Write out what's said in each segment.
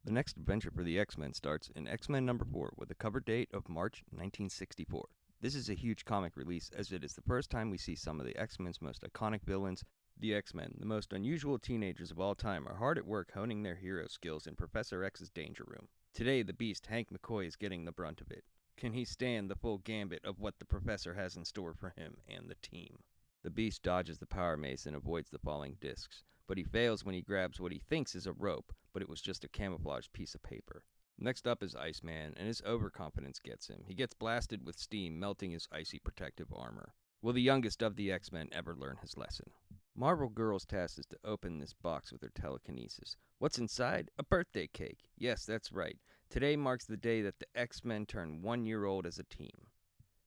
The next adventure for the X-Men starts in X-Men number 4 with a cover date of March 1964. This is a huge comic release as it is the first time we see some of the X-Men's most iconic villains. The X-Men, the most unusual teenagers of all time, are hard at work honing their hero skills in Professor X's danger room. Today, the Beast, Hank McCoy, is getting the brunt of it. Can he stand the full gambit of what the Professor has in store for him and the team? The Beast dodges the power mace and avoids the falling discs, but he fails when he grabs what he thinks is a rope, but it was just a camouflaged piece of paper. Next up is Iceman, and his overconfidence gets him. He gets blasted with steam, melting his icy protective armor. Will the youngest of the X-Men ever learn his lesson? Marvel Girl's task is to open this box with her telekinesis. What's inside? A birthday cake. Yes, that's right. Today marks the day that the X-Men turn 1 year old as a team.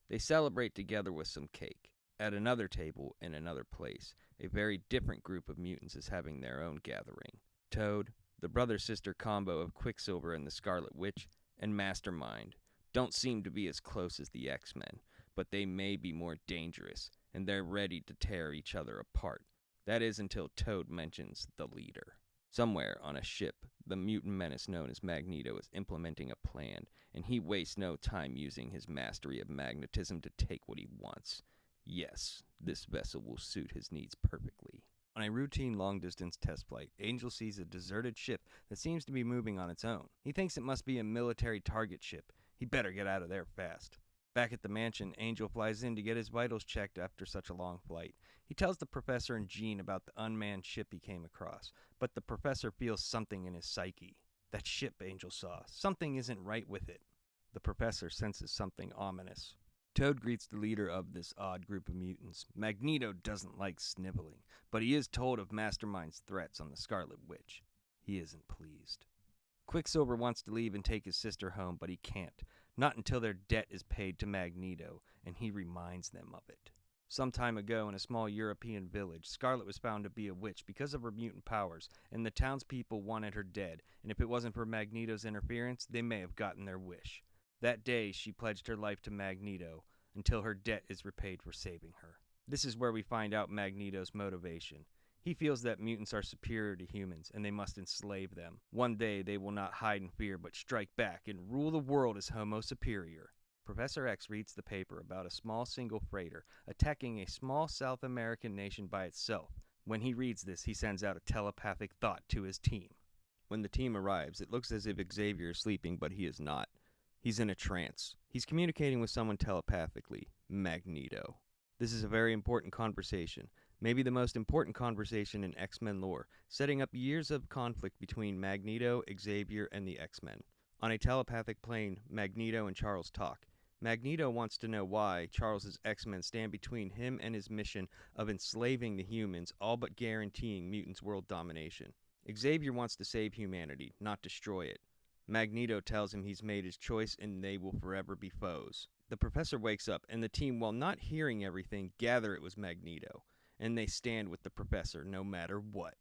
They celebrate together with some cake. At another table, in another place, a very different group of mutants is having their own gathering. Toad, the brother-sister combo of Quicksilver and the Scarlet Witch, and Mastermind don't seem to be as close as the X-Men, but they may be more dangerous, and they're ready to tear each other apart. That is until Toad mentions the leader. Somewhere on a ship, the mutant menace known as Magneto is implementing a plan, and he wastes no time using his mastery of magnetism to take what he wants. Yes, this vessel will suit his needs perfectly. On a routine long-distance test flight, Angel sees a deserted ship that seems to be moving on its own. He thinks it must be a military target ship. He better get out of there fast. Back at the mansion, Angel flies in to get his vitals checked after such a long flight. He tells the professor and Jean about the unmanned ship he came across, but the professor feels something in his psyche. That ship Angel saw, something isn't right with it. The professor senses something ominous. Toad greets the leader of this odd group of mutants. Magneto doesn't like sniveling, but he is told of Mastermind's threats on the Scarlet Witch. He isn't pleased. Quicksilver wants to leave and take his sister home, but he can't. Not until their debt is paid to Magneto, and he reminds them of it. Some time ago in a small European village, Scarlet was found to be a witch because of her mutant powers, and the townspeople wanted her dead, and if it wasn't for Magneto's interference, they may have gotten their wish. That day, she pledged her life to Magneto until her debt is repaid for saving her. This is where we find out Magneto's motivation. He feels that mutants are superior to humans, and they must enslave them. One day, they will not hide in fear, but strike back and rule the world as Homo Superior. Professor X reads the paper about a small single freighter attacking a small South American nation by itself. When he reads this, he sends out a telepathic thought to his team. When the team arrives, it looks as if Xavier is sleeping, but he is not. He's in a trance. He's communicating with someone telepathically, Magneto. This is a very important conversation, maybe the most important conversation in X-Men lore, setting up years of conflict between Magneto, Xavier, and the X-Men. On a telepathic plane, Magneto and Charles talk. Magneto wants to know why Charles's X-Men stand between him and his mission of enslaving the humans, all but guaranteeing mutants' world domination. Xavier wants to save humanity, not destroy it. Magneto tells him he's made his choice and they will forever be foes. The professor wakes up, and the team, while not hearing everything, gather it was Magneto, and they stand with the professor no matter what.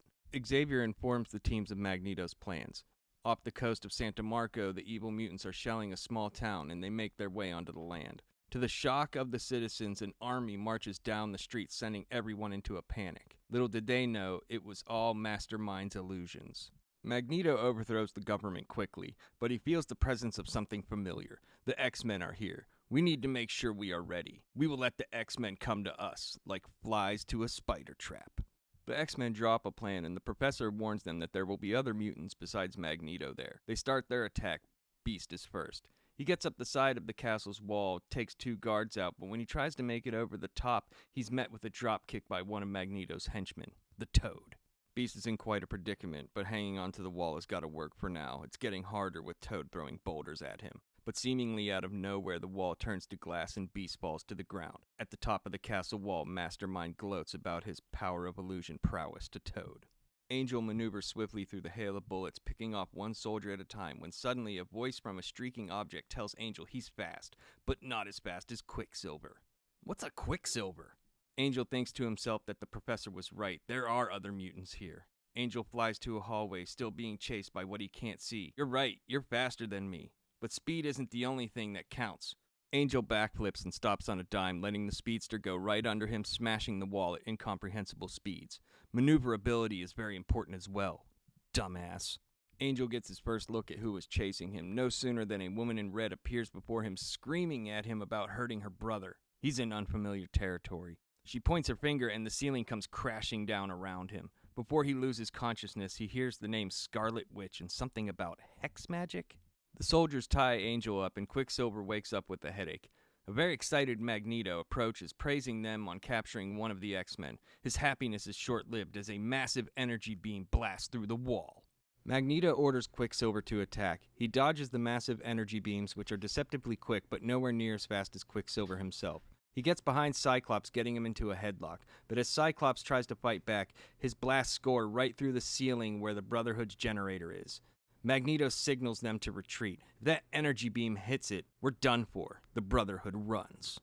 Xavier informs the teams of Magneto's plans. Off the coast of Santa Marco, the evil mutants are shelling a small town, and they make their way onto the land. To the shock of the citizens, an army marches down the street, sending everyone into a panic. Little did they know, it was all Mastermind's illusions. Magneto overthrows the government quickly, but he feels the presence of something familiar. The X-Men are here. We need to make sure we are ready. We will let the X-Men come to us, like flies to a spider trap. The X-Men draw up a plan, and the professor warns them that there will be other mutants besides Magneto there. They start their attack. Beast is first. He gets up the side of the castle's wall, takes 2 guards out, but when he tries to make it over the top, he's met with a drop kick by one of Magneto's henchmen, the Toad. Beast is in quite a predicament, but hanging onto the wall has got to work for now. It's getting harder with Toad throwing boulders at him. But seemingly out of nowhere, the wall turns to glass and Beast falls to the ground. At the top of the castle wall, Mastermind gloats about his power of illusion prowess to Toad. Angel maneuvers swiftly through the hail of bullets, picking off one soldier at a time, when suddenly a voice from a streaking object tells Angel he's fast, but not as fast as Quicksilver. What's a Quicksilver? Angel thinks to himself that the professor was right. There are other mutants here. Angel flies to a hallway, still being chased by what he can't see. You're right, you're faster than me. But speed isn't the only thing that counts. Angel backflips and stops on a dime, letting the speedster go right under him, smashing the wall at incomprehensible speeds. Maneuverability is very important as well. Dumbass. Angel gets his first look at who was chasing him no sooner than a woman in red appears before him screaming at him about hurting her brother. He's in unfamiliar territory. She points her finger and the ceiling comes crashing down around him. Before he loses consciousness, he hears the name Scarlet Witch and something about hex magic. The soldiers tie Angel up and Quicksilver wakes up with a headache. A very excited Magneto approaches, praising them on capturing one of the X-Men. His happiness is short-lived as a massive energy beam blasts through the wall. Magneto orders Quicksilver to attack. He dodges the massive energy beams, which are deceptively quick but nowhere near as fast as Quicksilver himself. He gets behind Cyclops, getting him into a headlock, but as Cyclops tries to fight back, his blasts score right through the ceiling where the Brotherhood's generator is. Magneto signals them to retreat. If that energy beam hits it, we're done for. The Brotherhood runs.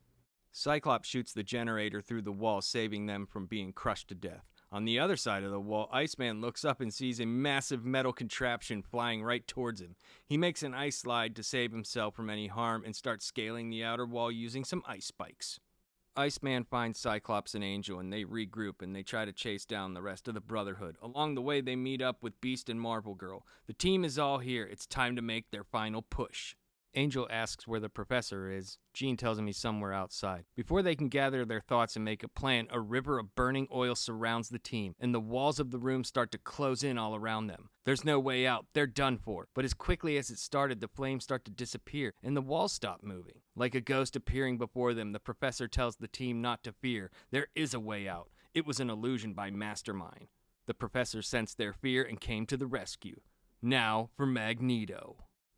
Cyclops shoots the generator through the wall, saving them from being crushed to death. On the other side of the wall, Iceman looks up and sees a massive metal contraption flying right towards him. He makes an ice slide to save himself from any harm and starts scaling the outer wall using some ice spikes. Iceman finds Cyclops and Angel and they regroup and they try to chase down the rest of the Brotherhood. Along the way, they meet up with Beast and Marvel Girl. The team is all here. It's time to make their final push. Angel asks where the professor is. Jean tells him he's somewhere outside. Before they can gather their thoughts and make a plan, a river of burning oil surrounds the team, and the walls of the room start to close in all around them. There's no way out. They're done for. But as quickly as it started, the flames start to disappear, and the walls stop moving. Like a ghost appearing before them, the professor tells the team not to fear. There is a way out. It was an illusion by Mastermind. The professor sensed their fear and came to the rescue. Now for Magneto.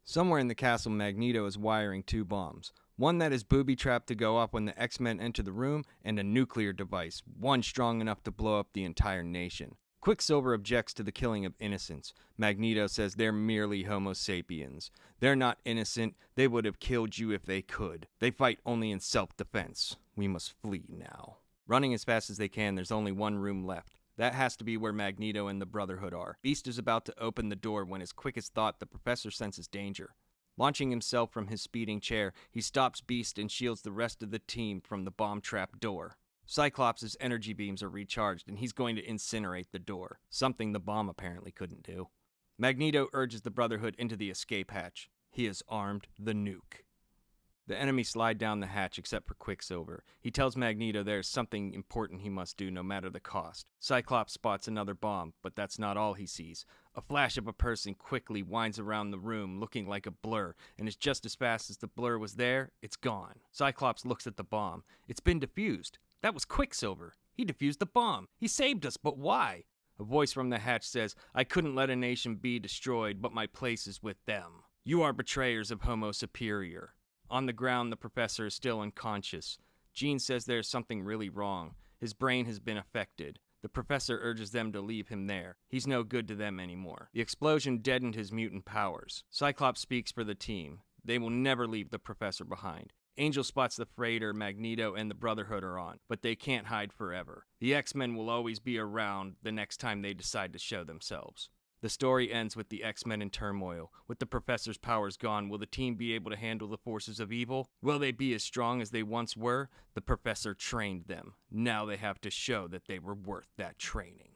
Somewhere in the castle, Magneto is wiring two bombs. One that is booby-trapped to go off when the X-Men enter the room, and a nuclear device, one strong enough to blow up the entire nation. Quicksilver objects to the killing of innocents. Magneto says they're merely Homo sapiens. They're not innocent. They would have killed you if they could. They fight only in self-defense. We must flee now. Running as fast as they can, there's only one room left. That has to be where Magneto and the Brotherhood are. Beast is about to open the door when, as quick as thought, the professor senses danger. Launching himself from his speeding chair, he stops Beast and shields the rest of the team from the bomb trap door. Cyclops' energy beams are recharged, and he's going to incinerate the door, something the bomb apparently couldn't do. Magneto urges the Brotherhood into the escape hatch. He has armed the nuke. The enemy slide down the hatch except for Quicksilver. He tells Magneto there is something important he must do no matter the cost. Cyclops spots another bomb, but that's not all he sees. A flash of a person quickly winds around the room looking like a blur, and as just as fast as the blur was there, it's gone. Cyclops looks at the bomb. It's been defused. That was Quicksilver. He defused the bomb. He saved us, but why? A voice from the hatch says, I couldn't let a nation be destroyed, but my place is with them. You are betrayers of Homo Superior. On the ground, the professor is still unconscious. Jean says there's something really wrong. His brain has been affected. The professor urges them to leave him there. He's no good to them anymore. The explosion deadened his mutant powers. Cyclops speaks for the team. They will never leave the professor behind. Angel spots the freighter Magneto and the Brotherhood are on, but they can't hide forever. The X-Men will always be around the next time they decide to show themselves. The story ends with the X-Men in turmoil. With the professor's powers gone, will the team be able to handle the forces of evil? Will they be as strong as they once were? The professor trained them. Now they have to show that they were worth that training.